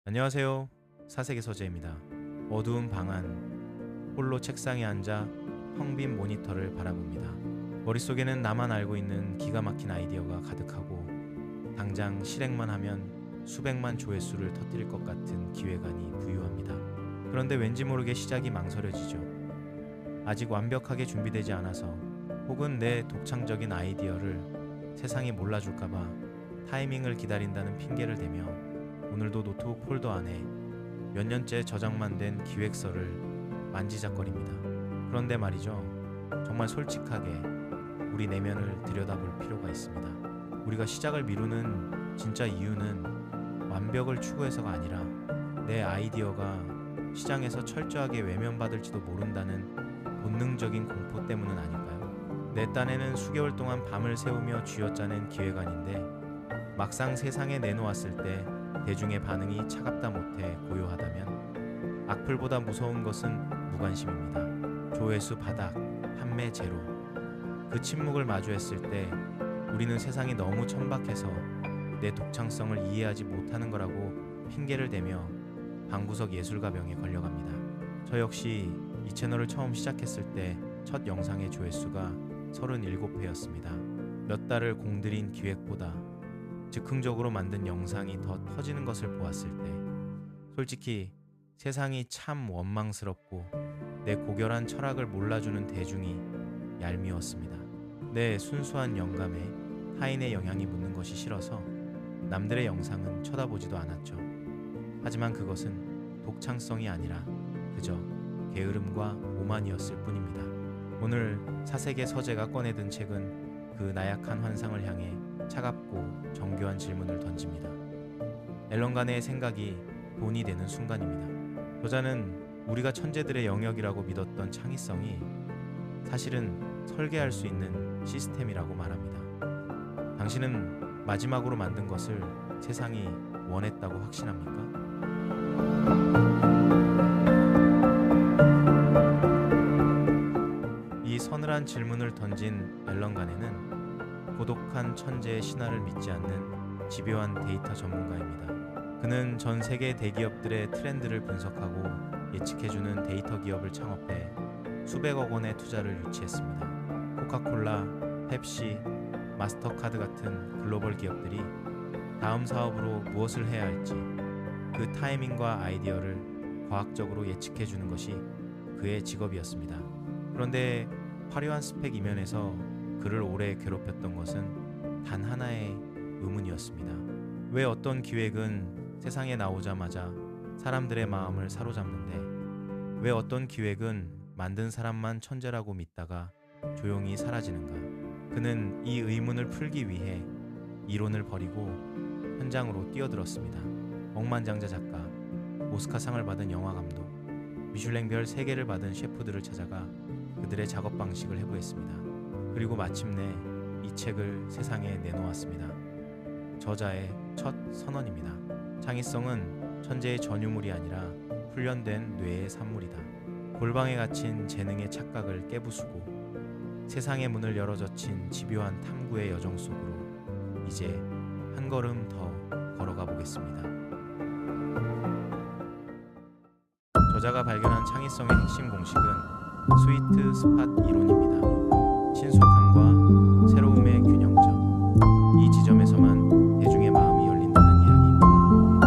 안녕하세요. 사색의 서재입니다. 어두운 방 안, 홀로 책상에 앉아 텅 빈 모니터를 바라봅니다. 머릿속에는 나만 알고 있는 기가 막힌 아이디어가 가득하고 당장 실행만 하면 수백만 조회수를 터뜨릴 것 같은 기획안이 부유합니다. 그런데 왠지 모르게 시작이 망설여지죠. 아직 완벽하게 준비되지 않아서 혹은 내 독창적인 아이디어를 세상이 몰라줄까봐 타이밍을 기다린다는 핑계를 대며 오늘도 노트북 폴더 안에 몇 년째 저장만 된 기획서를 만지작거립니다. 그런데 말이죠. 정말 솔직하게 우리 내면을 들여다볼 필요가 있습니다. 우리가 시작을 미루는 진짜 이유는 완벽을 추구해서가 아니라 내 아이디어가 시장에서 철저하게 외면받을지도 모른다는 본능적인 공포 때문은 아닐까요? 내 딴에는 수개월 동안 밤을 새우며 쥐어짜낸 기획안인데 막상 세상에 내놓았을 때 대중의 반응이 차갑다 못해 고요하다면 악플보다 무서운 것은 무관심입니다. 조회수 바닥, 판매 제로. 그 침묵을 마주했을 때 우리는 세상이 너무 천박해서 내 독창성을 이해하지 못하는 거라고 핑계를 대며 방구석 예술가병에 걸려갑니다. 저 역시 이 채널을 처음 시작했을 때 첫 영상의 조회수가 37회였습니다. 몇 달을 공들인 기획보다 즉흥적으로 만든 영상이 더 터지는 것을 보았을 때 솔직히 세상이 참 원망스럽고 내 고결한 철학을 몰라주는 대중이 얄미웠습니다. 내 순수한 영감에 타인의 영향이 묻는 것이 싫어서 남들의 영상은 쳐다보지도 않았죠. 하지만 그것은 독창성이 아니라 그저 게으름과 오만이었을 뿐입니다. 오늘 사색의 서재가 꺼내든 책은 그 나약한 환상을 향해 차갑고 정교한 질문을 던집니다. 앨런 가네의 생각이 돈이 되는 순간입니다. 저자는 우리가 천재들의 영역이라고 믿었던 창의성이 사실은 설계할 수 있는 시스템이라고 말합니다. 당신은 마지막으로 만든 것을 세상이 원했다고 확신합니까? 이 서늘한 질문을 던진 앨런 가네는 고독한 천재의 신화를 믿지 않는 집요한 데이터 전문가입니다. 그는 전 세계 대기업들의 트렌드를 분석하고 예측해주는 데이터 기업을 창업해 수백억 원의 투자를 유치했습니다. 코카콜라, 펩시, 마스터카드 같은 글로벌 기업들이 다음 사업으로 무엇을 해야 할지 그 타이밍과 아이디어를 과학적으로 예측해주는 것이 그의 직업이었습니다. 그런데 화려한 스펙 이면에서 그를 오래 괴롭혔던 것은 단 하나의 의문이었습니다. 왜 어떤 기획은 세상에 나오자마자 사람들의 마음을 사로잡는데 왜 어떤 기획은 만든 사람만 천재라고 믿다가 조용히 사라지는가? 그는 이 의문을 풀기 위해 이론을 버리고 현장으로 뛰어들었습니다. 억만장자 작가, 오스카상을 받은 영화감독, 미슐랭별 3개를 받은 셰프들을 찾아가 그들의 작업 방식을 해부했습니다. 그리고 마침내 이 책을 세상에 내놓았습니다. 저자의 첫 선언입니다. 창의성은 천재의 전유물이 아니라 훈련된 뇌의 산물이다. 골방에 갇힌 재능의 착각을 깨부수고 세상의 문을 열어젖힌 집요한 탐구의 여정 속으로 이제 한 걸음 더 걸어가 보겠습니다. 저자가 발견한 창의성의 핵심 공식은 스위트 스팟 이론입니다. 친숙함과 새로움의 균형점. 이 지점에서만 대중의 마음이 열린다는 이야기입니다.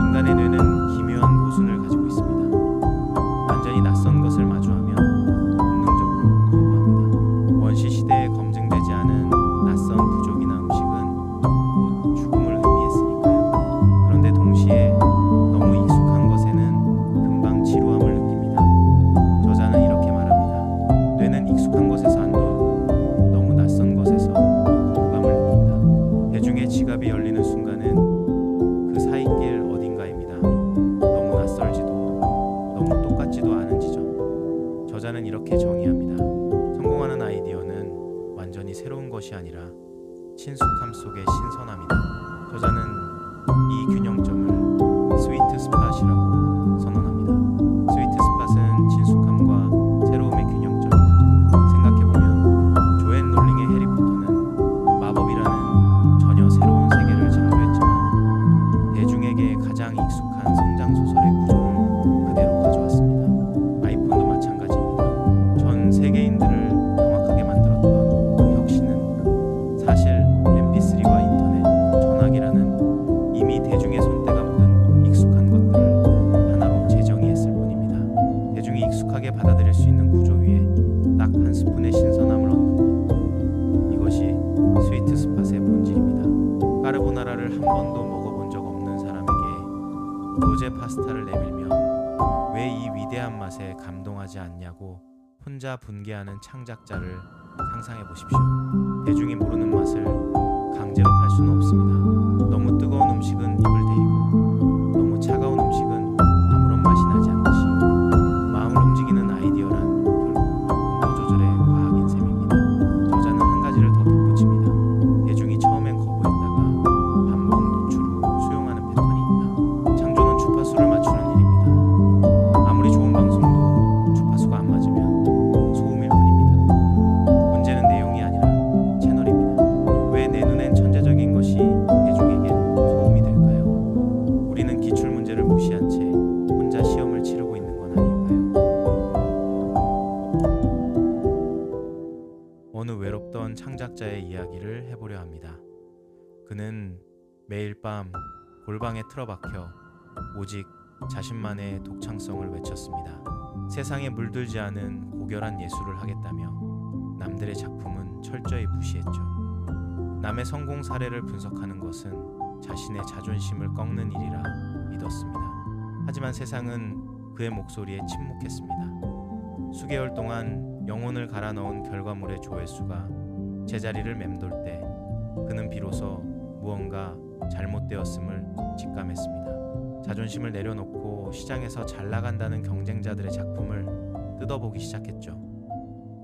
인간의 뇌는 기묘한 모순을 가지고 있습니다. 완전히 낯선 것을 마주하면 본능적으로 거부합니다. 원시 시대에 검증되지 않은 낯선 부족이나 음식은 곧 죽음을 의미했으니까요. 그런데 동시에 너무 익숙한 것에는 금방 지루함을 느낍니다. 저자는 이렇게 말합니다. 뇌는 익숙한 것에서 안도, 너무 낯선 것에서 거부감을 느낀다. 대중의 지갑이 열리는 순간은 그 사이길 어딘가입니다. 너무 낯설지도 너무 똑같지도 않은 지점. 저자는 이렇게 정의합니다. 성공하는 아이디어는 완전히 새로운 것이 아니라 친숙함 속의 신선함이다. 저자는 이 균형점을 스위트 스팟이라고 선언합니다. 스위트 스팟은 친숙함과 새로움의 균형점이다. 생각해보면 조앤 롤링의 해리포터는 마법이라는 전혀 새로운 세계를 창조했지만 대중에게 가장 익숙한 성장 소설 로제 파스타를 내밀며 왜 이 위대한 맛에 감동하지 않냐고 혼자 분개하는 창작자를 상상해 보십시오. 대중이 모르는 맛을 강제로 팔 수는 없습니다. 너무 뜨거운 음식은 입을 데이고 너무 차가운 음식은 아무런 맛이 나지 않듯이 마음을 움직이는 아이디어란 결국 온도 조절의 과학인 셈입니다. 저자는 한 가지를 더 덧붙입니다. 대중이 처음엔 거부했다가 반복 노출 후 수용하는 패턴이 있다. 창조는 주파수를 맞추는 일입니다. 아무리 좋은 방송도 주파수가 안 맞으면 소음일 뿐입니다. 문제는 내용이 아니라 채널입니다. 왜 내 눈엔 천재적인 것이 대중에겐 소음이 될까요? 우리는 기출 문제를 무시한 채 혼자 시험을 치르고 있는 건 아닐까요? 어느 외롭던 창작자의 이야기를 해보려 합니다. 그는 매일 밤 골방에 틀어박혀 오직 자신만의 독창성을 외쳤습니다. 세상에 물들지 않은 고결한 예술을 하겠다며 남들의 작품은 철저히 무시했죠. 남의 성공 사례를 분석하는 것은 자신의 자존심을 꺾는 일이라 믿었습니다. 하지만 세상은 그의 목소리에 침묵했습니다. 수개월 동안 영혼을 갈아 넣은 결과물의 조회수가 제자리를 맴돌 때 그는 비로소 무언가 잘못되었음을 직감했습니다. 자존심을 내려놓고 시장에서 잘 나간다는 경쟁자들의 작품을 뜯어보기 시작했죠.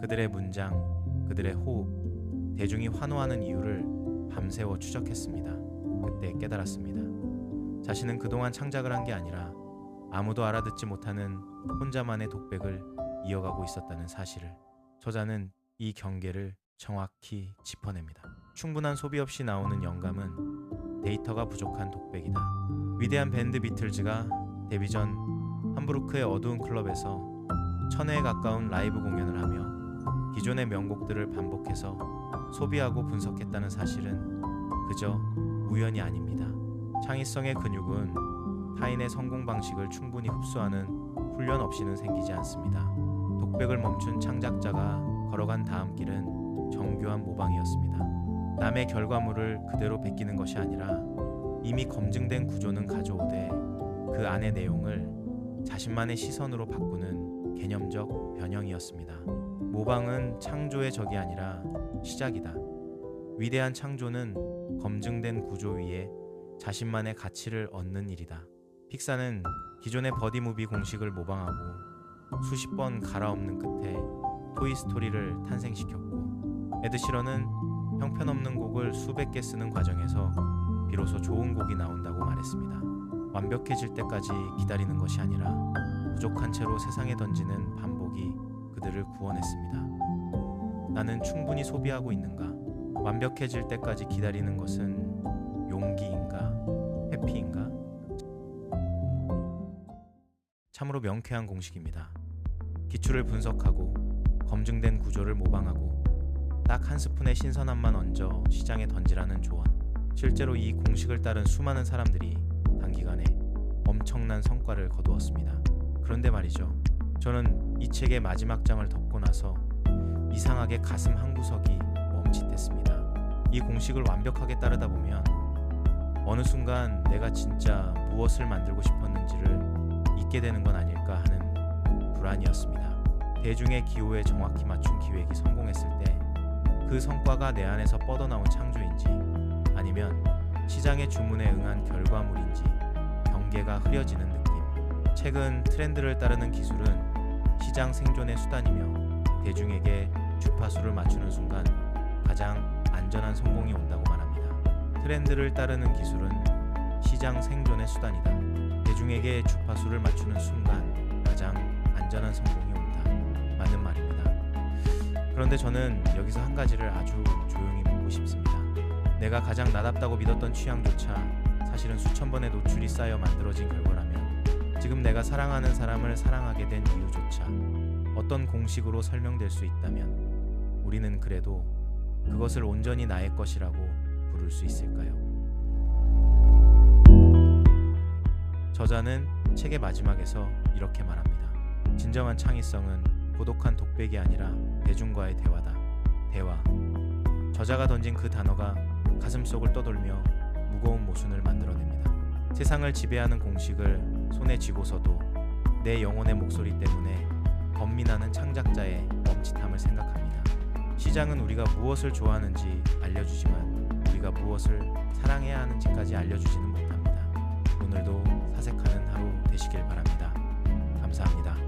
그들의 문장, 그들의 호흡, 대중이 환호하는 이유를 밤새워 추적했습니다. 그때 깨달았습니다. 자신은 그동안 창작을 한 게 아니라 아무도 알아듣지 못하는 혼자만의 독백을 이어가고 있었다는 사실을. 저자는 이 경계를 정확히 짚어냅니다. 충분한 소비 없이 나오는 영감은 데이터가 부족한 독백이다. 위대한 밴드 비틀즈가 데뷔 전 함부르크의 어두운 클럽에서 1000회에 가까운 라이브 공연을 하며 기존의 명곡들을 반복해서 소비하고 분석했다는 사실은 그저 우연이 아닙니다. 창의성의 근육은 타인의 성공 방식을 충분히 흡수하는 훈련 없이는 생기지 않습니다. 독백을 멈춘 창작자가 걸어간 다음 길은 정교한 모방이었습니다. 남의 결과물을 그대로 베끼는 것이 아니라 이미 검증된 구조는 가져오되 그 안의 내용을 자신만의 시선으로 바꾸는 개념적 변형이었습니다. 모방은 창조의 적이 아니라 시작이다. 위대한 창조는 검증된 구조 위에 자신만의 가치를 얻는 일이다. 픽사는 기존의 버디무비 공식을 모방하고 수십 번 갈아엎는 끝에 토이스토리를 탄생시켰고, 에드시런은 형편없는 곡을 수백 개 쓰는 과정에서 비로소 좋은 곡이 나온다고 말했습니다. 완벽해질 때까지 기다리는 것이 아니라 부족한 채로 세상에 던지는 반복이 그들을 구원했습니다. 나는 충분히 소비하고 있는가? 완벽해질 때까지 기다리는 것은 용기인가? 회피인가? 참으로 명쾌한 공식입니다. 기출을 분석하고 검증된 구조를 모방하고 딱 한 스푼의 신선함만 얹어 시장에 던지라는 조언. 실제로 이 공식을 따른 수많은 사람들이 단기간에 엄청난 성과를 거두었습니다. 그런데 말이죠, 저는 이 책의 마지막 장을 덮고 나서 이상하게 가슴 한구석이 멈칫했습니다. 이 공식을 완벽하게 따르다 보면 어느 순간 내가 진짜 무엇을 만들고 싶었는지를 잊게 되는 건 아닐까 하는 불안이었습니다. 대중의 기호에 정확히 맞춘 기획이 성공했을 때 그 성과가 내 안에서 뻗어나온 창조인지 아니면 시장의 주문에 응한 결과물인지 경계가 흐려지는 느낌. 책은 트렌드를 따르는 기술은 시장 생존의 수단이며 대중에게 주파수를 맞추는 순간 가장 안전한 성공이 온다고 말합니다. 트렌드를 따르는 기술은 시장 생존의 수단이다. 대중에게 주파수를 맞추는 순간 가장 안전한 성공이 온다. 맞는 말입니다. 그런데 저는 여기서 한 가지를 아주 조용히 묻고 싶습니다. 내가 가장 나답다고 믿었던 취향조차 사실은 수천 번의 노출이 쌓여 만들어진 결과라면 지금 내가 사랑하는 사람을 사랑하게 된 이유조차 어떤 공식으로 설명될 수 있다면 우리는 그래도 그것을 온전히 나의 것이라고 부를 수 있을까요? 저자는 책의 마지막에서 이렇게 말합니다. 진정한 창의성은 고독한 독백이 아니라 대중과의 대화다. 대화. 저자가 던진 그 단어가 가슴속을 떠돌며 무거운 모순을 만들어냅니다. 세상을 지배하는 공식을 손에 쥐고서도 내 영혼의 목소리 때문에 번민하는 창작자의 멈칫함을 생각합니다. 시장은 우리가 무엇을 좋아하는지 알려주지만 우리가 무엇을 사랑해야 하는지까지 알려주지는 못합니다. 오늘도 사색하는 하루 되시길 바랍니다. 감사합니다.